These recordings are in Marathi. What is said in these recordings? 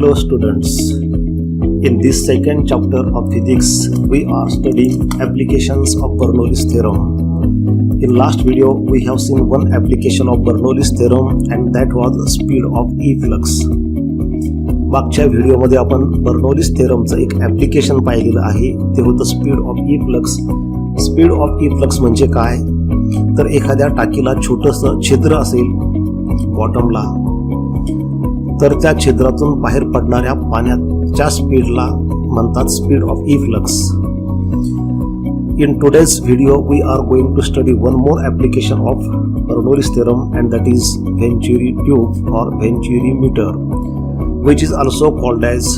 Hello students, in this second chapter of physics we are studying applications of Bernoulli's theorem. In last video we have seen one application of Bernoulli's theorem and that was the speed of efflux. मागच्या व्हिडिओमध्ये आपण बर्नौलीज थेरमचं एक ॲप्लिकेशन पाहिलेलं आहे, ते होतं speed of efflux. Speed of efflux म्हणजे काय, तर एखाद्या टाकीला छोटंसं छिद्र असेल बॉटमला, तर त्या छिद्रातून बाहेर पडणाऱ्या पाण्याच्या स्पीडला म्हणतात speed of efflux. In today's video we are going to study one more application of Bernoulli's theorem and that is Venturi tube or Venturi meter, which is also called as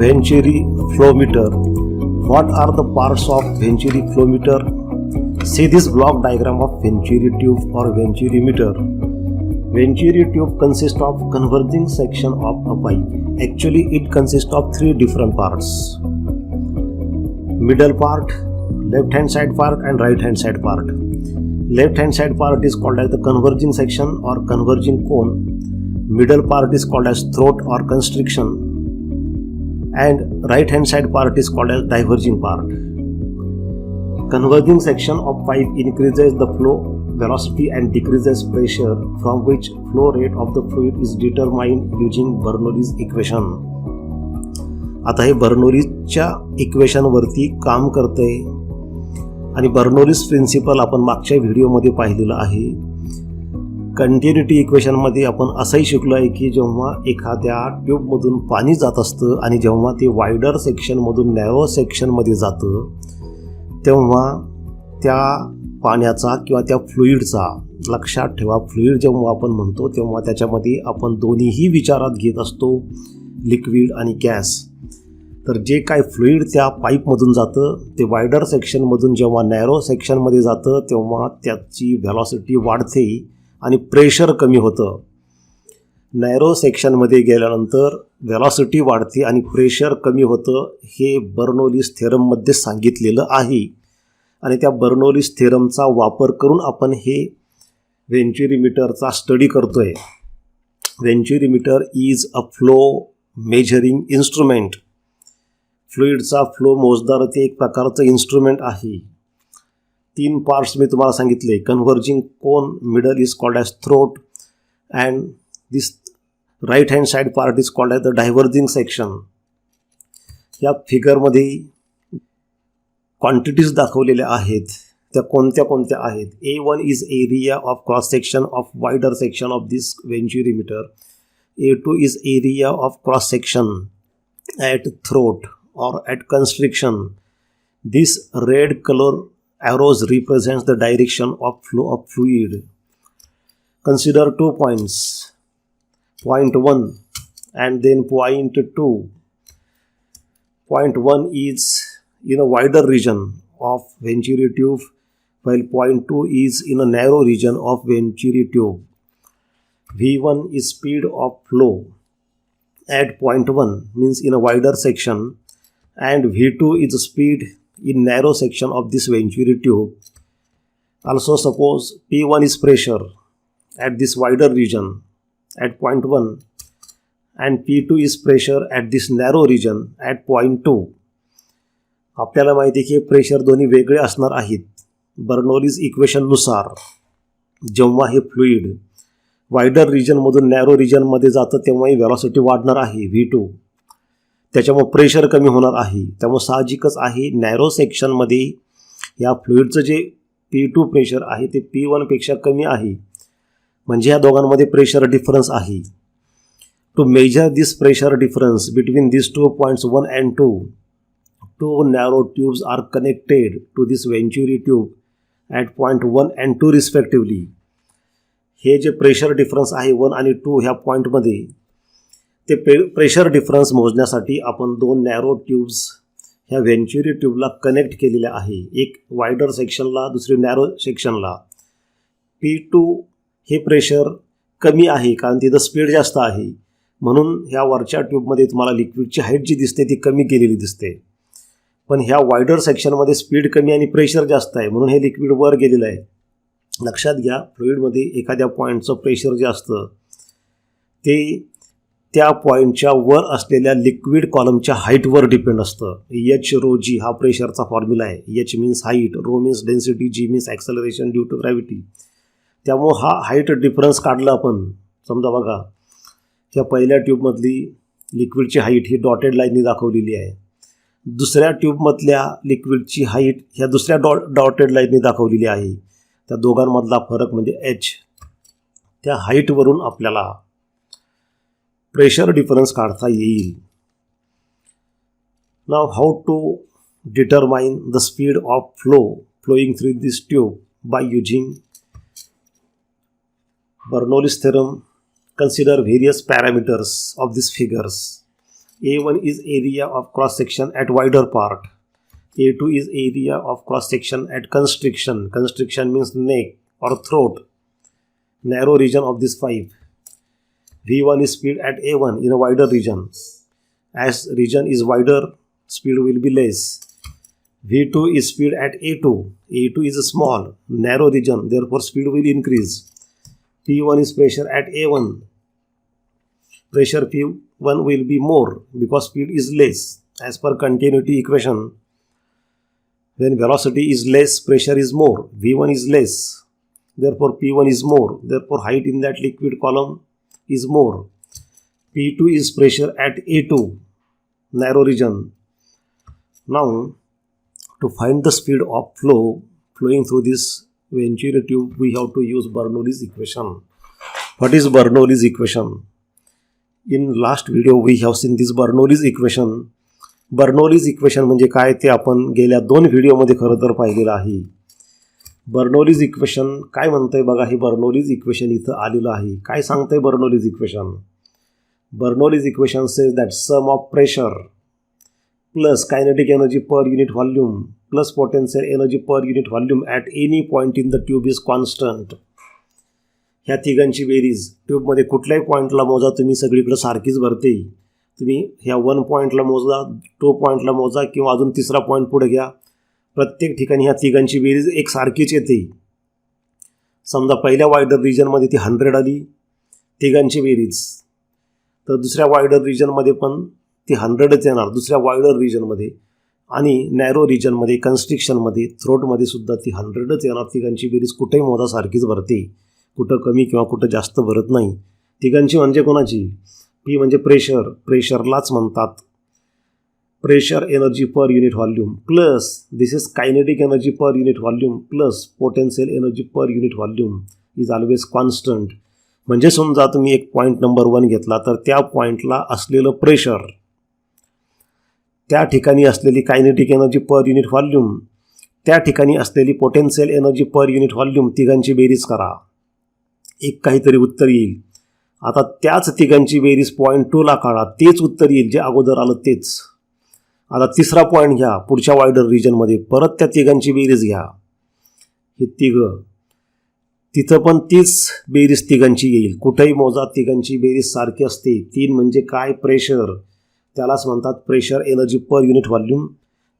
Venturi flow meter. What are the parts of Venturi flow meter? See this block diagram of Venturi tube or Venturi meter. Venturi tube consists of converging section of a pipe. Actually it consists of three different parts: middle part, left hand side part and right hand side part. Left hand side part is called as the converging section or converging cone. Middle part is called as throat or constriction and right hand side part is called as diverging part. Converging section of pipe increases the flow velocity and decreases pressure, from which flow rate of the fluid is determined using Bernoulli's equation. आता हे बर्नौलीच्या इक्वेशन वरती काम करते आणि बर्नौलीज प्रिन्सिपल आपण मागच्या व्हिडिओमध्ये पाहिलेलं आहे. कंटिन्युटी इक्वेशनमध्ये आपण असंही शिकलो आहे की जेव्हा एखाद्या ट्यूबमधून पाणी जात असतं आणि जेव्हा ते वायडर सेक्शनमधून नॅरो सेक्शनमध्ये जातं, तेव्हा त्या पाण्याचा किंवा त्या फ्लुईडचा, लक्षात ठेवा फ्लुईड जेव्हा आपण म्हणतो तेव्हा त्याच्यामध्ये आपण दोन्हीही विचारात घेत असतो, लिक्विड आणि गॅस. तर जे काय फ्लुईड त्या पाईपमधून जातं ते वायडर सेक्शनमधून जेव्हा नॅरो सेक्शनमध्ये जातं तेव्हा त्याची व्हेलॉसिटी वाढते आणि प्रेशर कमी होतं. नॅरो सेक्शनमध्ये गेल्यानंतर व्हेलॉसिटी वाढते आणि प्रेशर कमी होतं, हे बर्नौलीज थेरममध्ये सांगितलेलं आहे. आणि त्या बर्नौलीज थेरमचा वापर करून आपण हे वेंचुरी मीटरचा स्टडी करतोय. Venturi meter is a flow measuring instrument. फ्लुईडचा फ्लो मोजणारं ते एक प्रकारचं इन्स्ट्रुमेंट आहे. तीन पार्ट्स मी तुम्हाला सांगितले: converging cone, middle is called as throat and this right hand side part is called as the diverging section. या फिगरमध्ये क्वांटिटीज दाखवलेल्या आहेत, त्या कोणत्या कोणत्या आहेत. A1 is area of cross section of wider section of this venturi meter. A2 is area of cross section at throat or at constriction. This red color arrows represents the direction of flow of fluid. Consider 2 points, point 1 and then point 2. Point 1 is in a wider region of Venturi tube while point 2 is in a narrow region of Venturi tube. V1 is speed of flow at point 1 means in a wider section and V2 is speed in narrow section of this Venturi tube. Also suppose P1 is pressure at this wider region at point 1 and P2 is pressure at this narrow region at point 2. आपल्याला माहिती आहे की प्रेशर दोन्ही वेगळे असणार आहेत. बर्नौलीज इक्वेशननुसार जेव्हा हे फ्लुईड वायडर रिजनमधून नॅरो रिजनमध्ये जातं तेव्हाही व्हेलॉसिटी वाढणार आहे V2, त्याच्यामुळे प्रेशर कमी होणार आहे. त्यामुळे साहजिकच आहे नॅरो सेक्शनमध्ये या फ्लुईडचं जे P2 प्रेशर आहे ते P1 पेक्षा कमी आहे, म्हणजे या दोघांमध्ये प्रेशर डिफरन्स आहे. To measure this pressure difference between this 2 points 1 and 2, 2 narrow tubes are connected to this Venturi tube at point 1 and 2 respectively. हे जे प्रेशर डिफरन्स आहे 1 आणि 2 ह्या पॉईंटमध्ये, ते प्रेशर डिफरन्स मोजण्यासाठी आपण दोन नॅरो ट्यूब्स ह्या वेंचुरी ट्यूबला कनेक्ट केलेल्या आहे, एक वायडर सेक्शनला दुसरी नॅरो सेक्शनला. P2 हे प्रेशर कमी आहे कारण तिथं स्पीड जास्त आहे, म्हणून ह्या वरच्या ट्यूबमध्ये तुम्हाला लिक्विडची हाईट जी दिसते ती कमी केलेली दिसते. पण ह्या वायडर सेक्शनमध्ये स्पीड कमी आणि प्रेशर जास्त आहे म्हणून हे लिक्विड वर गेलेलं आहे. लक्षात घ्या, फ्लुईडमध्ये एखाद्या पॉईंटचं प्रेशर जे असतं ते त्या पॉईंटच्या वर असलेल्या लिक्विड कॉलमच्या हाईटवर डिपेंड असतं. एच रो जी हा प्रेशरचा फॉर्म्युला आहे. H means height, rho means density, G means acceleration due to gravity. त्यामुळं हा हाईट डिफरन्स काढला आपण. समजा बघा, ह्या पहिल्या ट्यूबमधली लिक्विडची हाईट ही डॉटेड लाईननी दाखवलेली आहे. दुसऱ्या ट्यूबमधल्या लिक्विडची हाईट ह्या दुसऱ्या डॉटेड लाईननी दाखवलेली आहे. त्या दोघांमधला फरक म्हणजे एच. त्या हाईटवरून आपल्याला प्रेशर डिफरन्स काढता येईल. Now how to determine the speed of flowing through this tube by using Bernoulli's theorem. Consider various parameters of these figures. A1 is area of cross section at wider part. A2 is area of cross section at constriction. Constriction means neck or throat, narrow region of this pipe. V1 is speed at A1 in a wider region. As region is wider, speed will be less. V2 is speed at A2. A2 is a small, narrow region, therefore speed will increase. P1 is pressure at A1. Pressure P1 will be more because speed is less. As per continuity equation, when velocity is less, pressure is more. V1 is less, therefore P1 is more. Therefore height in that liquid column is more. P2 is pressure at A2, narrow region. Now, to find the speed of flowing through this Venturi tube, we have to use Bernoulli's equation. What is Bernoulli's equation? In last video we have seen this Bernoulli's equation. Bernoulli's equation म्हणजे काय ते आपण गेल्या 2 व्हिडिओमध्ये खरं तर पाहिलेलं आहे. Bernoulli's equation काय म्हणतंय बघा. हे Bernoulli's equation इथं आलेलं आहे. काय सांगतंय Bernoulli's equation? Bernoulli's equation says that sum of pressure plus kinetic energy per unit volume plus potential energy per unit volume at any point in the tube is constant. ह्या तिघांची बेरीज ट्यूबमध्ये कुठल्याही पॉईंटला मोजा तुम्ही, सगळीकडे सारखीच भरते. तुम्ही ह्या 1 पॉईंटला मोजा, 2 पॉईंटला मोजा किंवा अजून तिसरा पॉईंट पुढे घ्या. प्रत्येक ठिकाणी ह्या तिघांची बेरीज एक सारखीच येते. समजा पहिल्या वायडर रिजनमध्ये ती 100 आली तिघांची बेरीज, तर दुसऱ्या वायडर रिजनमध्ये पण ती 100च येणार दुसऱ्या वायडर रिजनमध्ये. आणि नॅरो रिजनमध्ये, कन्स्ट्रिक्शनमध्ये, थ्रोटमध्ये सुद्धा ती 100च येणार. तिघांची बेरीज कुठेही मोजा सारखीच भरते. कुठं कमी किंवा कुठं जास्त भरत नाही. तिघांची म्हणजे कोणाची? पी म्हणजे प्रेशर, प्रेशरलाच म्हणतात pressure energy per unit volume, plus this is kinetic energy per unit volume, plus potential energy per unit volume is always constant. म्हणजे समजा तुम्ही एक पॉईंट नंबर 1 घेतला तर त्या पॉईंटला असलेलं प्रेशर, त्या ठिकाणी असलेली kinetic energy per unit volume, त्या ठिकाणी असलेली potential energy per unit volume, तिघांची बेरीज करा, एक काहीतरी उत्तर येईल. आता त्याच तिघांची बेरीज पॉईंट 2ला काढा, तेच उत्तर येईल जे अगोदर आलं तेच. आता तिसरा पॉईंट घ्या पुढच्या वायडर रिजनमध्ये, परत त्या तिघांची बेरीज घ्या. हे तिघं, तिथं पण तीच बेरीज तिघांची येईल. कुठेही मोजा तिघांची बेरीज सारखी असते. 3 म्हणजे काय? प्रेशर, त्यालाच म्हणतात pressure energy per unit volume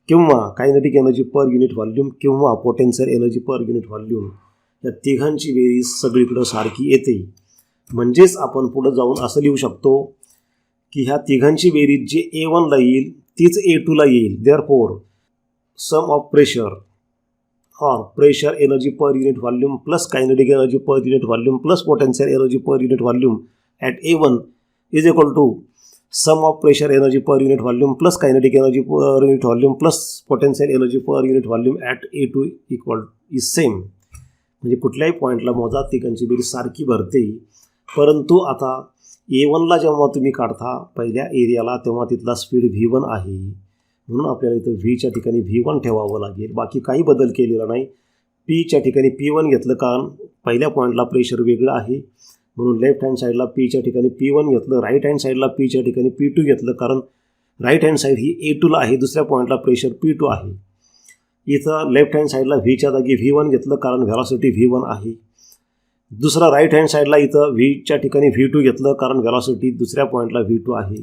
किंवा kinetic energy per unit volume किंवा potential energy per unit volume. या तिघांची बेरीज सगळीकडं सारखी येते. म्हणजेच आपण पुढं जाऊन असं लिहू शकतो की ह्या तिघांची बेरीज जे A1ला येईल तीच A2ला येईल. देअरफॉर सम ऑफ प्रेशर और pressure energy per unit volume plus kinetic energy per unit volume plus potential energy per unit volume at A1 is equal to sum of pressure energy per unit volume plus kinetic energy per unit volume plus potential energy per unit volume at A2 equal is same. म्हणजे कुठल्याही पॉईंटला मोजा तिघांची बेरीज सारखी भरते. परंतु आता A1ला जेव्हा तुम्ही काढता पहिल्या एरियाला तेव्हा तिथला स्पीड V1 आहे, म्हणून आपल्याला इथं Vच्या ठिकाणी V1 ठेवावं लागेल. बाकी काही बदल केलेला नाही. Pच्या ठिकाणी P1 घेतलं कारण पहिल्या पॉईंटला प्रेशर वेगळं आहे, म्हणून लेफ्ट हँड साईडला Pच्या ठिकाणी P1 घेतलं. राईट हँड साईडला Pच्या ठिकाणी P2 घेतलं कारण राईट हँड साईड ही A2ला आहे, दुसऱ्या पॉईंटला प्रेशर P2 आहे. इथं लेफ्ट हँड साईडला Vच्या जागी V1 घेतलं कारण व्हेलॉसिटी V1 आहे. दुसरा राईट हँड साईडला इथं Vच्या ठिकाणी V2 घेतलं कारण व्हेलॉसिटी दुसऱ्या पॉईंटला V2 आहे.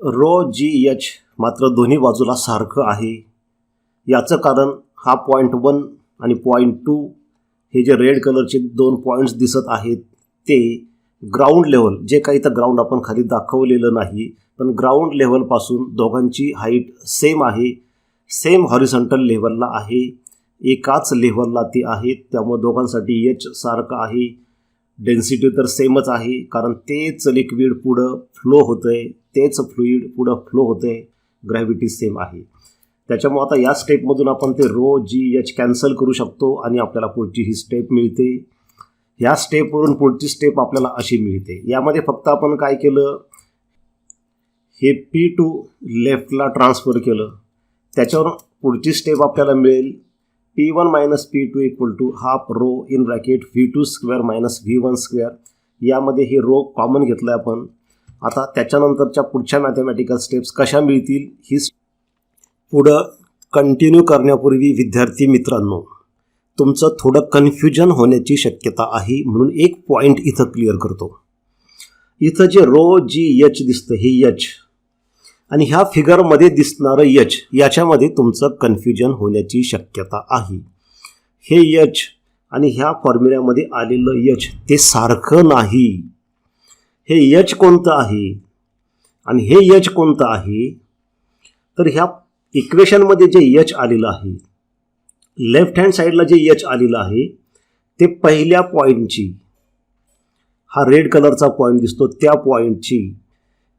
रो GH मात्र दोन्ही बाजूला सारखं आहे. याचं कारण हा पॉईंट 1 आणि पॉईंट 2 हे जे रेड कलरचे 2 पॉईंट्स दिसत आहेत ते ग्राउंड लेवल, जे काही तर ग्राउंड आपण खाली दाखवलेलं नाही, पण ग्राउंड लेवलपासून दोघांची हाईट सेम आहे, सेम हॉरिझॉन्टल लेवलला आहे, एकाच लेवलला ती आहेत. त्यामुळे दोघांसाठी एच सारखं आहे. डेन्सिटी तर सेमच आहे, कारण तेच लिक्विड पुढं फ्लो होतं आहे, तेच फ्लुईड पुढं फ्लो होतं आहे. ग्रॅव्हिटी सेम आहे. त्याच्यामुळे आता या स्टेपमधून आपण ते रो जी एच कॅन्सल करू शकतो आणि आपल्याला पुढची ही स्टेप मिळते. ह्या स्टेपवरून पुढची स्टेप आपल्याला अशी मिळते. यामध्ये फक्त आपण काय केलं, हे P2 लेफ्टला ट्रान्सफर केलं. त्याच्यावर पुढची स्टेप आपल्याला मिळेल P1 minus P2 equal to half rho in bracket V2 square minus V1 square. यामध्ये हे रो कॉमन घेतलं आहे आपण. आता त्याच्यानंतरच्या पुढच्या मॅथमॅटिकल स्टेप्स कशा मिळतील ही पुढं कंटिन्यू करण्यापूर्वी विद्यार्थी मित्रांनो, तुमचं थोडं कन्फ्युजन होण्याची शक्यता आहे, म्हणून एक पॉईंट इथं क्लिअर करतो. इथं जे रो जी एच दिसतं हे एच आणि ह्या फिगरमध्ये दिसणारं एच, याच्यामध्ये तुमचं कन्फ्युजन होण्याची शक्यता आहे. हे एच आणि ह्या फॉर्म्युल्यामध्ये आलेलं एच ते सारखं नाही. हे एच कोणतं आहे आणि हे एच कोणतं आहे, तर ह्या इक्वेशनमध्ये जे एच आलेलं आहे, लेफ्ट हँड साईडला जे एच आलेलं आहे ते पहिल्या पॉईंटची, हा रेड कलरचा पॉईंट दिसतो त्या पॉईंटची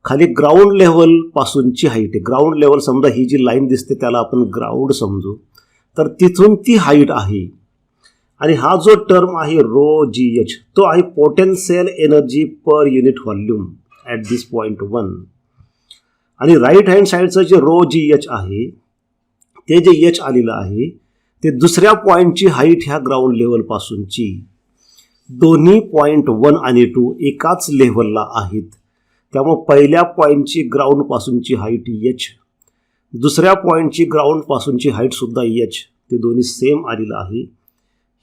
खाली ग्राउंड लेवलपासूनची हाईट आहे. ग्राउंड लेवल समजा ही जी लाईन दिसते त्याला आपण ग्राउंड समजू, तर तिथून ती हाईट आहे. आणि हा जो टर्म आहे रो जी एच तो आहे potential energy per unit volume at this point 1. आणि राईट हँड साईडचं जे रो जी एच आहे ते जे एच आलेलं आहे ते दुसऱ्या पॉईंटची हाईट ह्या ग्राउंड लेवलपासूनची. दोन्ही पॉईंट 1 आणि 2 एकाच लेव्हलला आहेत. त्यामुळे पहिल्या पॉईंटची ग्राउंडपासूनची हाईट एच, दुसऱ्या पॉईंटची ग्राउंडपासूनची हाईटसुद्धा एच, ते दोन्ही सेम आलेलं आहे.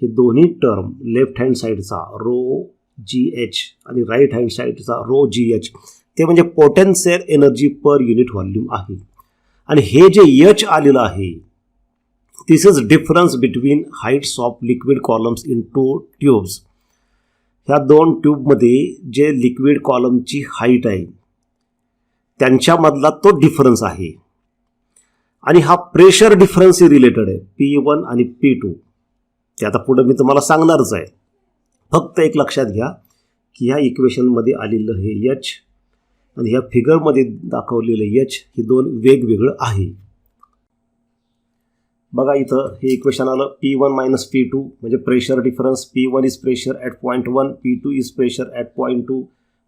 हे दोन्ही टर्म लेफ्ट हँड साईडचा रो जी एच आणि राईट हँड साईडचा रो जी एच ते म्हणजे potential energy per unit volume आहे. आणि हे जे एच आलेलं आहे this is difference between heights of liquid columns in two tubes. ह्या दोन ट्यूबमध्ये जे लिक्विड कॉलमची हाईट आहे त्यांच्यामधला तो डिफरन्स आहे. आणि हा प्रेशर डिफरन्स रिलेटेड आहे P1 आणि P2. ते आता पुढं मी तुम्हाला सांगणारच आहे. फक्त एक लक्षात घ्या की ह्या इक्वेशनमध्ये आलेलं हे एच आणि ह्या फिगरमध्ये दाखवलेलं एच हे दोन वेगवेगळं आहे. बघा इथं हे इक्वेशन आलं P1 मायनस P2 म्हणजे pressure difference. P1 is pressure at point 1, P2 is pressure at point 2.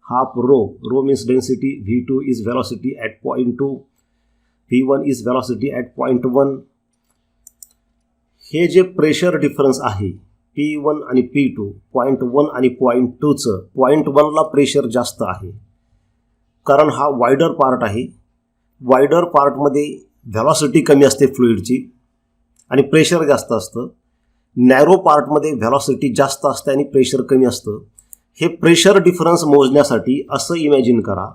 Half rho means density, V2 is velocity at point 2, V1 is velocity at point 1. हे जे प्रेशर डिफरन्स आहे P1 आणि P2, पॉईंट 1 आणि पॉईंट 2चं, पॉईंट 1ला प्रेशर जास्त आहे कारण हा वायडर पार्ट आहे. वायडर पार्टमध्ये व्हेलॉसिटी कमी असते फ्लुईडची आणि प्रेशर जास्त असतं. नॅरो पार्टमध्ये व्हेलॉसिटी जास्त असते आणि प्रेशर कमी असतं. हे प्रेशर डिफरन्स मोजण्यासाठी असं इमॅजिन करा,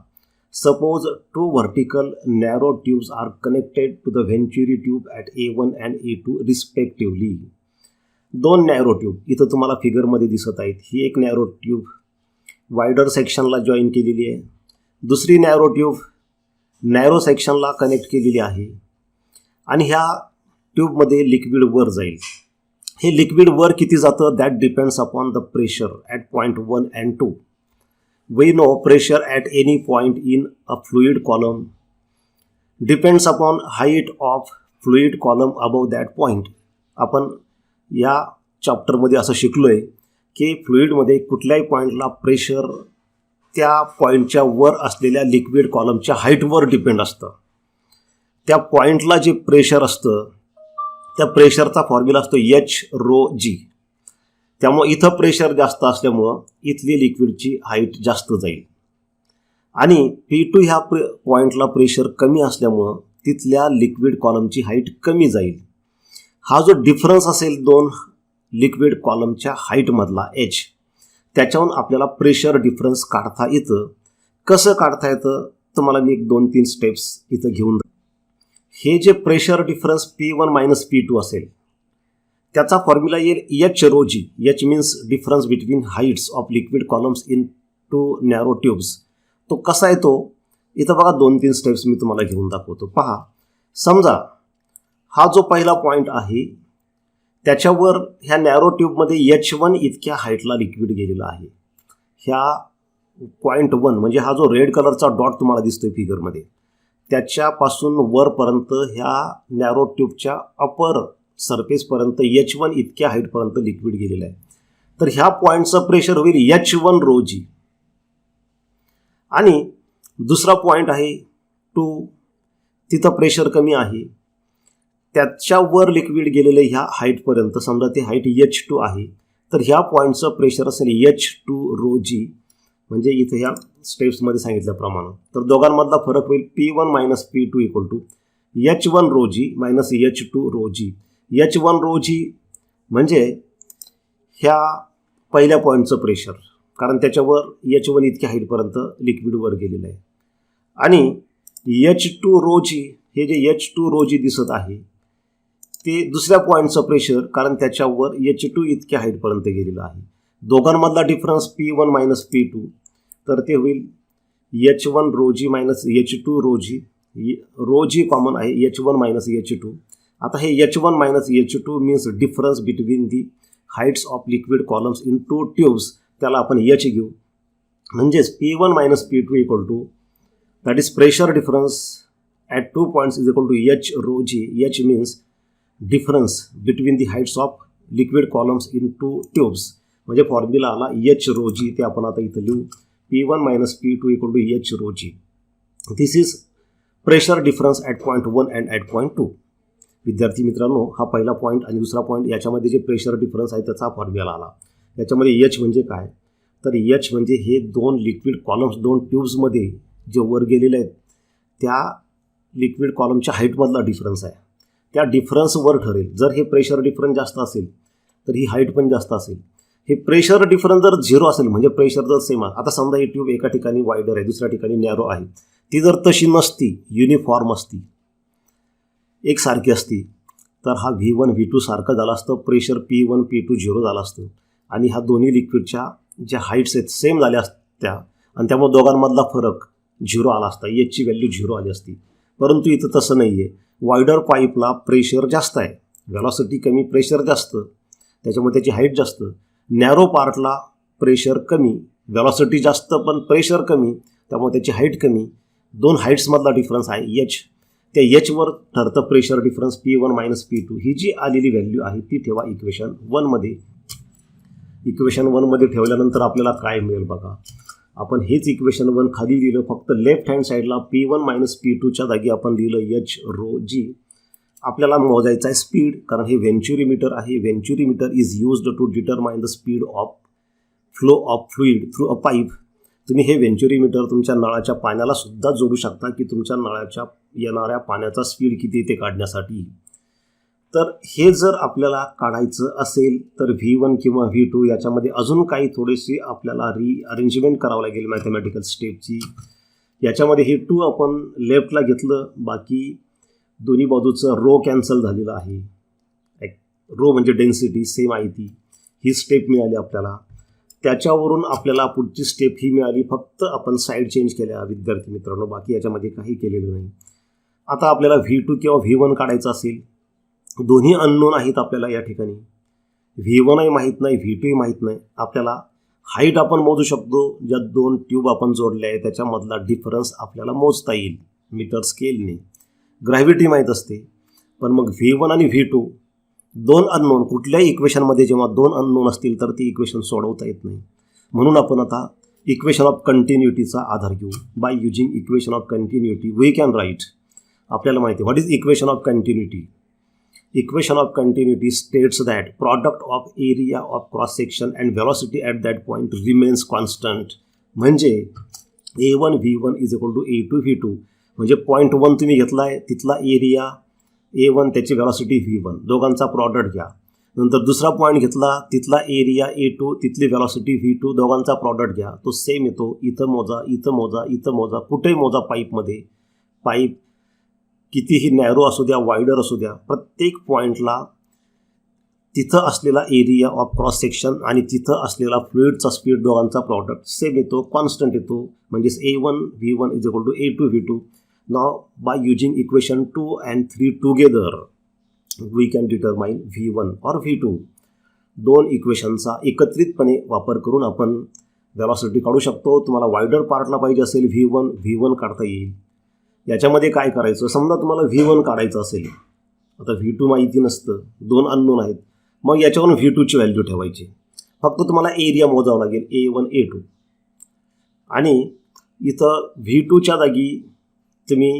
suppose 2 vertical narrow tubes are connected to the venturi tube at A1 and A2 respectively. दोन नॅरो ट्यूब इथं तुम्हाला फिगरमध्ये दिसत आहेत. ही एक नॅरो ट्यूब वायडर सेक्शनला जॉईन केलेली आहे, दुसरी नॅरो ट्यूब नॅरो सेक्शनला कनेक्ट केलेली आहे. आणि ह्या ट्यूबमध्ये लिक्विड वर जाईल. हे लिक्विड वर किती जातं that depends upon the pressure at point 1 and 2. We know pressure at any point in a fluid column depends upon height of fluid column above that point. आपण या चॅप्टरमध्ये असं शिकलो आहे की फ्लुईडमध्ये कुठल्याही पॉईंटला प्रेशर त्या पॉईंटच्या वर असलेल्या लिक्विड कॉलमच्या हाईटवर डिपेंड असतं. त्या पॉईंटला जे प्रेशर असतं त्या प्रेशरचा फॉर्म्युला असतो एच रो जी. त्यामुळं इथं प्रेशर जास्त असल्यामुळं इथली लिक्विडची हाईट जास्त जाईल. आणि P2 ह्या पॉईंटला प्रेशर कमी असल्यामुळं तिथल्या लिक्विड कॉलमची हाईट कमी जाईल. हा जो डिफरन्स असेल दोन लिक्विड कॉलमच्या हाईटमधला एच, त्याच्याहून आपल्याला प्रेशर डिफरन्स काढता येतं. कसं काढता येतं तुम्हाला मी 1-2-3 स्टेप्स इथं घेऊन. हे जे pressure difference P1 minus P2 असेल त्याचा फॉर्म्युला येईल H rho G. H means difference between heights of liquid columns in two narrow tubes. तो कसा आहे तो इथं बघा 2-3 स्टेप्स मी तुम्हाला घेऊन दाखवतो. पहा, समजा हा जो पहिला पॉईंट आहे त्याच्यावर ह्या नॅरो ट्यूबमध्ये H1 इतक्या हाईटला लिक्विड गेलेलं आहे. ह्या पॉईंट 1 म्हणजे हा जो रेड कलरचा डॉट तुम्हाला दिसतोय फिगरमध्ये त्याच्यापासून वरपर्यंत ह्या नॅरो ट्यूबच्या अपर सरफेसपर्यंत H1 इतक्या हाईटपर्यंत लिक्विड गेलेलं आहे. तर ह्या पॉईंटचं प्रेशर होईल H1 rho g. आणि दुसरा पॉईंट आहे 2, तिथं प्रेशर कमी आहे, त्याच्यावर लिक्विड गेलेलं ह्या हाईटपर्यंत, समजा ती हाईट H2 आहे, तर ह्या पॉईंटचं प्रेशर असेल H2 rho g. म्हणजे इथं ह्या स्टेप्समध्ये सांगितल्याप्रमाणे तर दोघांमधला फरक होईल P1 minus P2 equal to H1 rho g minus H2 rho g. H1 rho g म्हणजे ह्या पहिल्या पॉईंटचं प्रेशर, कारण त्याच्यावर H1 इतक्या हाईटपर्यंत लिक्विड वर गेलेलं आहे. आणि H2 rho g हे जे H2 rho g दिसत आहे ते दुसऱ्या पॉईंटचं प्रेशर, कारण त्याच्यावर H2 इतक्या हाईटपर्यंत गेलेलं आहे. दोघांमधला डिफरन्स P1 मायनस P2, तर ते होईल H1 rho g minus H2 rho g. rho g common आहे, H1 मायनस H2. आता हे H1 minus H2 means difference between the heights of liquid columns in two tubes, त्याला आपण H घेऊ. म्हणजेच P1 minus P2 equal to that is pressure difference at 2 points is equal to H rho g. H means difference between the heights of liquid columns in two tubes. म्हणजे फॉर्म्युला आला H rho g, ते आपण आता इथं लिहू P1 minus P2 equal to H rho g. This is pressure difference at point 1 and at point 2. विद्यार्थी मित्रांनो, हा पहिला पॉईंट आणि दुसरा पॉईंट याच्यामध्ये जे प्रेशर डिफरन्स आहे त्याचा फॉर्म्युला आला. याच्यामध्ये H म्हणजे काय, तर H म्हणजे हे 2 लिक्विड कॉलम्स 2 ट्यूब्समध्ये जे वर गेलेले आहेत त्या लिक्विड कॉलमच्या हाईटमधला डिफरन्स आहे. त्या डिफरन्सवर ठरेल. जर हे प्रेशर डिफरन्स जास्त असेल तर ही हाईट पण जास्त असेल. हे प्रेशर डिफरन्स जर 0 असेल म्हणजे प्रेशर जर सेम आहे, आता समजा ही ट्यूब एका ठिकाणी वायडर आहे दुसऱ्या ठिकाणी नॅरो आहे, ती जर तशी नसती, युनिफॉर्म असती, एकसारखी असती, तर हा V1 V2 सारखं झालं असतं, प्रेशर P1 P2 0 झालं असतं आणि ह्या दोन्ही लिक्विडच्या ज्या हाईट्स आहेत सेम झाल्या असत्या आणि त्यामुळे दोघांमधला फरक 0 आला असता, Hची व्हॅल्यू 0 आली असती. परंतु इथं तसं नाही आहे. वायडर पाईपला प्रेशर जास्त आहे, व्हेलॉसिटी कमी, प्रेशर जास्त, त्याच्यामुळे त्याची हाईट जास्त. नॅरो पार्टला प्रेशर कमी, व्हेलॉसिटी जास्त पण प्रेशर कमी, त्यामुळे त्याची हाईट कमी. 2 हाईट्समधला डिफरन्स आहे H. त्या Hवर ठरतं pressure difference P1 minus P2. ही जी आलेली व्हॅल्यू आहे ती ठेवा इक्वेशन 1मध्ये. इक्वेशन 1मध्ये ठेवल्यानंतर आपल्याला काय मिळेल बघा. आपण हेच इक्वेशन 1 खाली लिहिलं, फक्त लेफ्ट हँड साईडला P1 मायनस P2च्या जागी आपण लिहिलं H rho g. आपल्याला मोजायचं आहे स्पीड, कारण हे व्हेंच्युरीमीटर आहे. Venturi meter is used to determine the speed of flow of fluid through a pipe. तुम्ही हे व्हेंच्युरीमीटर तुमच्या नळाच्या पाण्याला सुद्धा जोडू शकता की तुमच्या नळाच्या येणाऱ्या पाण्याचा स्पीड किती ते काढण्यासाठी. तर हे जर आपल्याला काढायचं असेल तर V1 किंवा V2 याच्यामध्ये अजून काही थोडीशी आपल्याला अरेंजमेंट करावं लागेल मॅथमॅटिकल स्टेपची. याच्यामध्ये हे 2 आपण लेफ्टला घेतलं, बाकी दोन्ही बाजूचं रो कॅन्सल झालेलं आहे. रो म्हणजे डेन्सिटी सेम आहे ती. ही स्टेप मिळाली आपल्याला. त्याच्यावरून आपल्याला पुढची स्टेप ही मिळाली, फक्त आपण साईड चेंज केल्या विद्यार्थी मित्रांनो, बाकी याच्यामध्ये काही केलेलं नाही. आता आपल्याला V2 किंवा V1 काढायचं असेल, दोन्ही अननोन आहेत आपल्याला या ठिकाणी. V1ही माहीत नाही, V2ही माहीत नाही. आपल्याला हाईट आपण मोजू शकतो, ज्या 2 ट्यूब आपण जोडल्या आहे त्याच्यामधला डिफरन्स आपल्याला मोजता येईल मीटर स्केलने. ग्रॅव्हिटी माहीत असते, पण मग V1 आणि V2 2 अननोन, कुठल्याही इक्वेशनमध्ये जेव्हा 2 अननोन असतील तर ती इक्वेशन सोडवता येत नाही. म्हणून आपण आता इक्वेशन ऑफ कंटिन्युटीचा आधार घेऊ. By using equation of continuity we can write. आपल्याला माहिती आहे what is equation of continuity. Equation of continuity states that product of area of cross section and velocity at that point remains constant. म्हणजे A1 V1 is equal to A2 V2. म्हणजे पॉईंट 1 तुम्ही घेतला आहे, तिथला एरिया A1, त्याची व्हेलॉसिटी V1, दोघांचा प्रॉडक्ट घ्या. नंतर दुसरा पॉईंट घेतला, तिथला एरिया A2, तिथली व्हेलॉसिटी V2, दोघांचा प्रॉडक्ट घ्या. तो सेम येतो. इथं मोजा, इथं मोजा, इथं मोजा, कुठेही मोजा पाईपमध्ये. पाईप कितीही नॅरो असू द्या, वाईडर असू द्या, प्रत्येक पॉईंटला तिथं असलेला एरिया ऑफ क्रॉस सेक्शन आणि तिथं असलेला फ्लुइडचा स्पीड दोघांचा प्रॉडक्ट सेम येतो, कॉन्स्टंट येतो. म्हणजेच A1 V1 is equal to A2 V2. Now by using equation 2 and 3 together we can determine V1 और V2. दोन इक्वेशनचा एकत्रितपणे वापर करून आपण व्हेलॉसिटी काढू शकतो. तुम्हाला वायडर पार्टला पाहिजे असेल V1 काढता येईल. याच्यामध्ये काय करायचं, समजा तुम्हाला V1 काढायचं असेल, आता V2 माहिती नसतं, दोन अननोन आहेत, मग याच्यावरून V2ची व्हॅल्यू ठेवायची. फक्त तुम्हाला एरिया मोजावं लागेल A1 A2. आणि इथं V2च्या जागी तुम्ही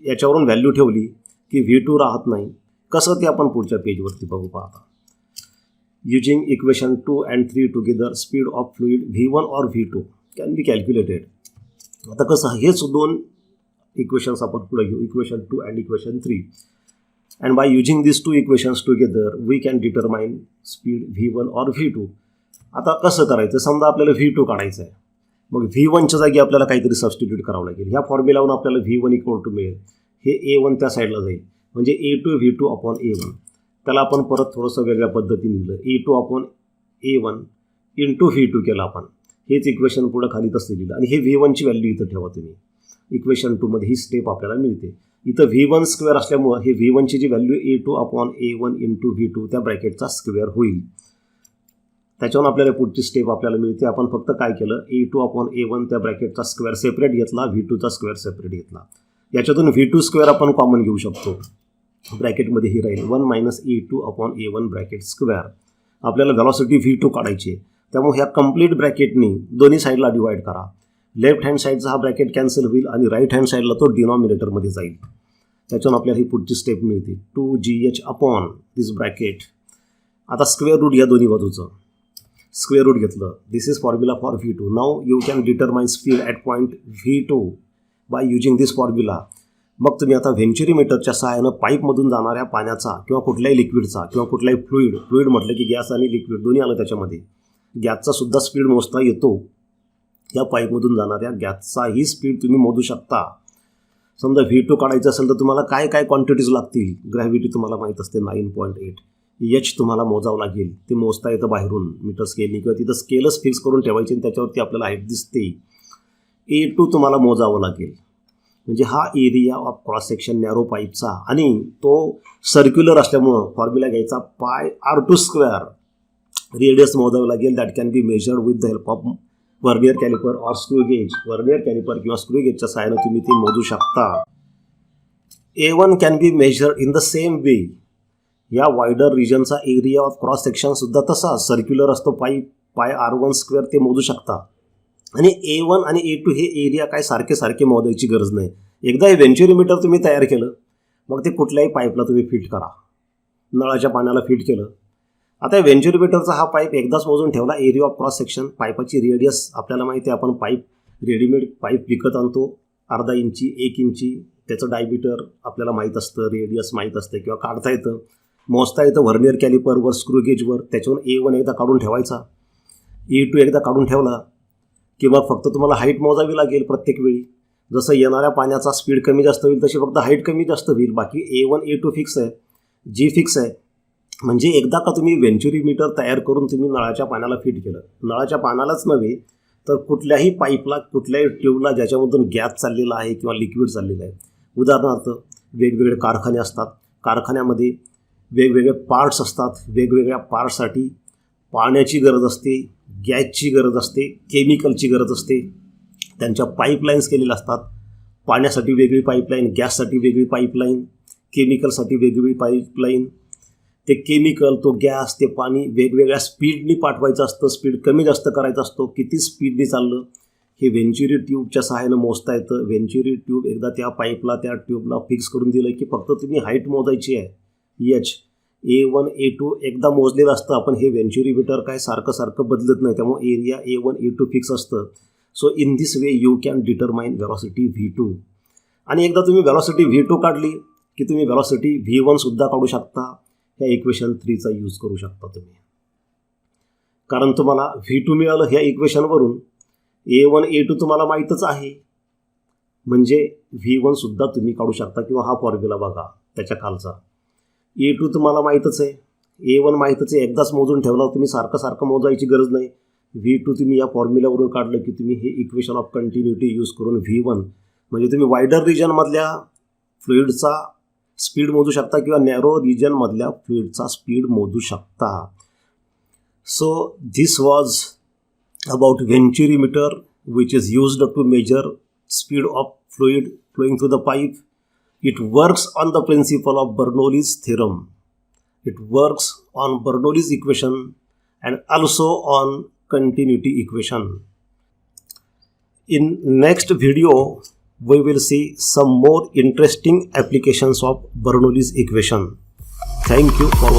याच्यावरून व्हॅल्यू ठेवली की V2 राहत नाही. कसं ते आपण पुढच्या पेजवरती बघू. पाहता using equation 2 and 3 together speed of fluid V1 और V2 कॅन बी कॅल्क्युलेटेड. आता कसं हेच दोन इक्वेशन्स आपण पुढे घेऊ, equation 2 and equation 3. And by using these two equations together we can determine speed V1 or V2. आता कसं करायचं, समजा आपल्याला V2 काढायचं आहे, मग V1च्या जागी आपल्याला काहीतरी सबस्टिट्यूट करावं लागेल. ह्या फॉर्म्युलावरून आपल्याला V1 इक्वल टू मिळेल, हे A1 त्या साईडला जाईल, म्हणजे A2 V2 अपॉन A1. त्याला आपण परत थोडंसं वेगळ्या पद्धतीने लिहिलं, A2 upon A1 into V2 केलं आपण. हेच इक्वेशन पुढं खाली तसं लिहिलं आणि हे V1ची व्हॅल्यू इथं ठेवा तुम्ही. इक्वेशन 2मध्ये ही स्टेप आपल्याला मिळते. इथं V1 स्क्वेअर असल्यामुळं हे V1ची जी value A2 upon A1 into V2 त्या ब्रॅकेटचा स्क्वेअर होईल. त्याच्यावरून आपल्याला पुढची स्टेप आपल्याला मिळते. आपण फक्त काय केलं, A2 अपॉन A1 त्या ब्रॅकेटचा स्क्वेअर सेपरेट घेतला, V2चा स्क्वेअर सेपरेट घेतला. याच्यातून V2 स्क्वेअर आपण कॉमन घेऊ शकतो, ब्रॅकेटमध्ये ही राहील 1 minus A2 upon A1 bracket square. आपल्याला व्हेलॉसिटी V2 काढायची, त्यामुळे ह्या कंप्लीट ब्रॅकेटनी दोन्ही साईडला डिवाईड करा. लेफ्ट हँड साईडचा हा ब्रॅकेट कॅन्सल होईल आणि राईट हँड साईडला तो डिनॉमिनेटरमध्ये जाईल. त्याच्यावर आपल्याला ही पुढची स्टेप मिळते 2GH अपॉन दिस ब्रॅकेट. आता स्क्वेअर रूट या दोन्ही बाजूचं स्क्वेअर रूट घेतलं. This is formula for V2. Now you can determine speed at point V2 by using this formula. मग तुम्ही आता व्हेंच्युरीमीटरच्या सहाय्यानं पाईपमधून जाणाऱ्या पाण्याचा किंवा कुठल्याही लिक्विडचा किंवा कुठल्याही फ्लुइड म्हटलं की गॅस आणि लिक्विड दोन्ही आलं त्याच्यामध्ये, गॅसचा सुद्धा स्पीड मोजता येतो. या पाईपमधून जाणाऱ्या गॅसचाही स्पीड तुम्ही मोजू शकता. समजा V2 काढायचं असेल तर तुम्हाला काय काय क्वांटिटीज लागतील. ग्रॅव्हिटी तुम्हाला माहीत असते 9.8. H तुम्हाला मोजावं लागेल, ते मोजता येतं बाहेरून मीटर स्केलनी किंवा तिथं स्केलच फिक्स करून ठेवायची आणि त्याच्यावरती आपल्याला हाईट दिसते. A2 तुम्हाला मोजावं लागेल, म्हणजे हा area of cross section narrow पाईपचा, आणि तो सर्क्युलर असल्यामुळं फॉर्म्युला घ्यायचा πr2 स्क्वेअर. रेडियस मोजावं लागेल, that can be measured with the help of vernier calliper और स्क्रू गेज. वर्नियर कॅलिपर किंवा स्क्रू गेजच्या सहाय्याने तुम्ही ते मोजू शकता. A1 can be measured in the same way. या वायडर रिजनचा एरिया ऑफ क्रॉस सेक्शनसुद्धा तसा सर्क्युलर असतो, πr1 स्क्वेअर, ते मोजू शकता. आणि A1 आणि A2 हे एरिया काय सारखे मोजायची गरज नाही. एकदा हे व्हेंच्युरीमीटर तुम्ही तयार केलं, मग ते कुठल्याही पाईपला तुम्ही फिट करा. नळाच्या पाण्याला फिट केलं. आता व्हेंच्युरीमीटरचा हा पाईप एकदाच मोजून ठेवला, एरिया ऑफ क्रॉस सेक्शन, पाईपाची रेडियस आपल्याला माहिती आहे. आपण रेडीमेड पाईप विकत आणतो 1/2 इंची 1 इंची, त्याचं डायमीटर आपल्याला माहीत असतं, रेडियस माहीत असतं किंवा काढता येतं, मोजता येतं व्हर्नियर कॅलिपरवर, स्क्रू गेजवर. त्याच्यावरून A1 एकदा काढून ठेवायचा, A2 एकदा काढून ठेवला की मग फक्त तुम्हाला हाईट मोजावी लागेल प्रत्येक वेळी. जसं येणाऱ्या पाण्याचा स्पीड कमी जास्त होईल तशी फक्त हाईट कमी जास्त होईल. बाकी A1 A2 फिक्स आहे, G फिक्स आहे. म्हणजे एकदा का तुम्ही व्हेंच्युरीमीटर तयार करून तुम्ही नळाच्या पाण्याला फिट केलं, नळाच्या पाण्यालाच नव्हे तर कुठल्याही पाईपला, कुठल्याही ट्यूबला ज्याच्यामधून गॅस चाललेला आहे किंवा लिक्विड चाललेलं आहे. उदाहरणार्थ वेगवेगळे कारखाने असतात, कारखान्यामध्ये वेगवेगळे पार्ट्स असतात, वेगवेगळ्या पार्ट्ससाठी पाण्याची गरज असते, गॅसची गरज असते, केमिकलची गरज असते. त्यांच्या पाईपलाईन्स केलेल्या असतात. पाण्यासाठी वेगळी पाईपलाईन, गॅससाठी वेगळी पाईपलाईन, केमिकलसाठी वेगळी पाईपलाईन. ते केमिकल, तो गॅस, ते पाणी वेगवेगळ्या स्पीडनी पाठवायचं असतं, स्पीड कमी जास्त करायचा असतो. किती स्पीडनी चाललं हे व्हेंच्युरी ट्यूबच्या सहाय्यानं मोजता येतं. व्हेंच्युरी ट्यूब एकदा त्या पाईपला, त्या ट्यूबला फिक्स करून दिलं की फक्त तुम्ही हाईट मोजायची आहे. H A1 A2 एकदा मोजलेलं असतं. आपण हे व्हेंच्युरीमीटर काय सारखं बदलत नाही, त्यामुळे एरिया A1 A2 फिक्स असतं. So in this way you can determine velocity V2. आणि एकदा तुम्ही व्हेलॉसिटी V2 काढली की तुम्ही व्हेलॉसिटी V1 सुद्धा काढू शकता. ह्या इक्वेशन 3चा यूज करू शकता तुम्ही, कारण तुम्हाला V2 मिळालं ह्या इक्वेशनवरून. A1 A2 तुम्हाला माहीतच आहे, म्हणजे V1 सुद्धा तुम्ही काढू शकता. किंवा हा फॉर्म्युला बघा त्याच्या खालचा, A2 तुम्हाला माहीतच आहे, A1 माहीतच आहे, एकदाच मोजून ठेवणार तुम्ही, सारखं सारखं मोजायची गरज नाही. V2 तुम्ही या फॉर्म्युल्यावरून काढलं की तुम्ही हे इक्वेशन ऑफ कंटिन्युटी यूज करून V1 म्हणजे तुम्ही वायडर रिजनमधल्या फ्लुईडचा स्पीड मोजू शकता किंवा नॅरो रिजनमधल्या फ्लुईडचा स्पीड मोजू शकता. So this was about venturi meter which is used to measure speed of fluid flowing through the pipe. It works on the principle of Bernoulli's theorem. It works on Bernoulli's equation and also on continuity equation. In next video, we will see some more interesting applications of Bernoulli's equation. Thank you for watching.